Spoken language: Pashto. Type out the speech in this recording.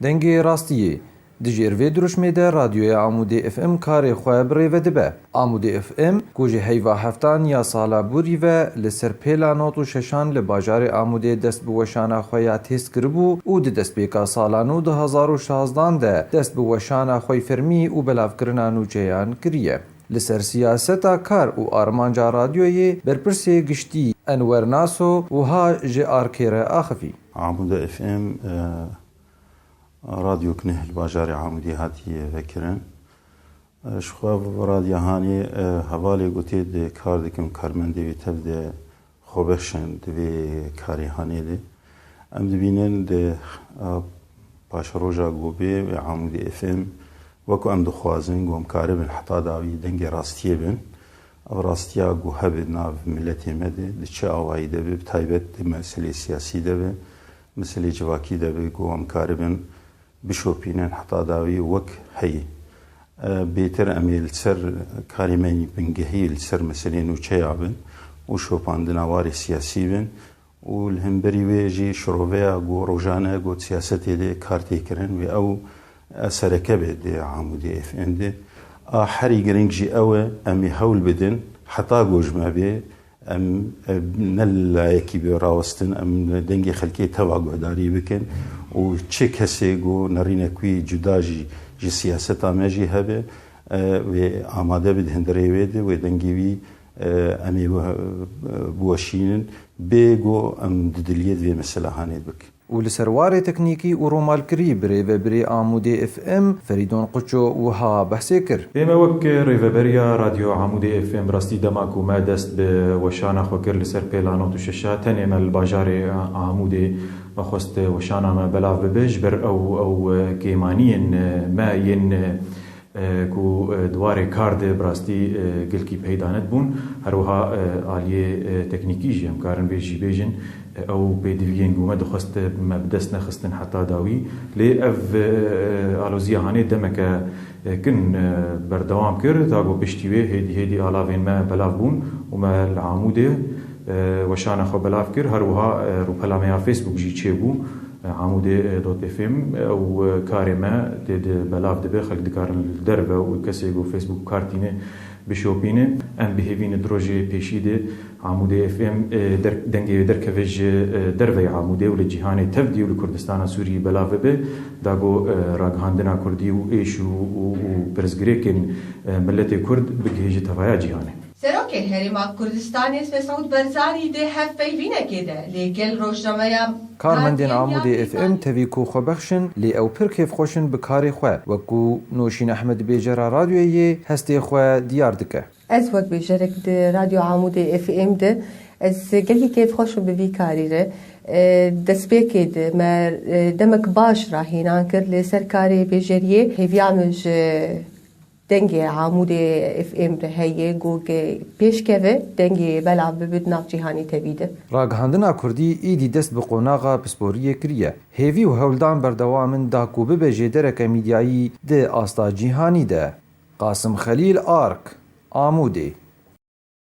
دنگی راستیه دجیر وی درشمیده رادیوی عمودی اف ام کاری خواه بری و دبه. عمودی اف ام گوجه هیوا هفتان یا سالا بوری و لسر پیلا نوت و ششان لباجار عمودی دست بوشانا خواه تیست کربو او ده دست بیکا سالانو 2016 ده دست بوشانا خواه فرمی و بلاف کرنانو جیان کریه. لسر سیاستا کار و آرمانجا رادیوی برپرسی گشتی انور ناسو و ها جی آرکیر آخفی. عمودی اف ام راديو كنه الباجاري عمودي هاتي فكرن شخوا راديو هاني حوالي قوتي دي كار ديكم كارمن دي تبدي خوبشن دي كاري هاني دي ام دبينن دي باش روجا قوبي عمودي اف ام وكو ام دخوازن قوم كاربن حتى داوي دنگي راستيه بن او راستيا قو هبد ناف ملتي مدي دي چه آوائی دي بتايبت دي مسئلة سياسي دي مسئلة جواكي دي قوم كاربن بشوبينن حتى داوي وك هي بيتر اميل سر كاريماني بنجهي السر مسلين وشيابن وشوبان دنواري سياسي بن والهمبري ويجي شروفيا جو روجانا جو سياستي دي كارتي كرن و او سركبه دي عمودي اف ام دي حري جرينجي او امي هول بدن حتى جوج ما بي ام نلا يكي براوستن ام دنگي خلكي توا داري بكن و چه کسی گو نرینه کوی جداجی جی سیاستا مجی هبه و آماده بد هندره ویده و دنگیوی امی بوشینن بگو ام ددلیت و مثلا هانید بک. و لسروار تکنیکی و رومال کری بری و بری عمودی اف ام فریدون قچو و ها بحثی کر. بما وک ریوبریا رادیو عمودی اف ام راستی دماغ و ما دست به وشانه خوکر لسر پیلانات و ششات تنیم الباجار عمودی مخست وشانه ما بلاف ببیج بر او کیمانین ما ین کو دواره کارد براستی گلکی پیدانت بون هروها آلیه تکنیکی جیم کارن بیجی بیجن او بدویین گومه دخست مبدس نخستن حتی داوی لی اف آلوزیه هانه دمک کن بردوام کرد تا گو پشتیوه هیدی آلاوین ما بلاف بون و ما العموده وشانه خو بلاف کرد هروها رو پلامه فیسبوک جی چه بو عمودي دوت اف ام او كارما دد بلاف دبي خلق دكارن الدربه وكسي جو فيسبوك كارتينه بشوبينه ام بهيفين دروجي بيشيده عمودي اف ام دنگي دركفج دربه عمودي ول جهان تفدي ول كردستان سوري بلاف به داغو راغاندنا كردي و ايش و برزگريكن ملت كرد بگهج تفايا جهانه سروکن هریما کردستانی است سعود برزانی ده هفته وینه کده لیکن روزنامه کارمندین عمودی اف ام تویکو خو بخشن لی او پر کیف خوشن بکاری خو وکو نوشین احمد بیجر رادیویی هستی خو دیار دکه از وقت بیجرک ده رادیو عمودی اف ام ده از گلی کیف خوشن بوی کاریره دست بیکید ما دمک باش راهینان کرد لی سرکاری بیجریه هیویامج دنگی عمودی اف ام رهیه گو که پیشکوه دنگی بلا ببود ناف جهانی تبیده. راگهاندنا کردی ایدی دست به قناغا پسپوریه کریه. هیوی و هولدان بردوامن داکو به جدرک میدیایی ده آستا جهانی ده. قاسم خلیل آرک عمودی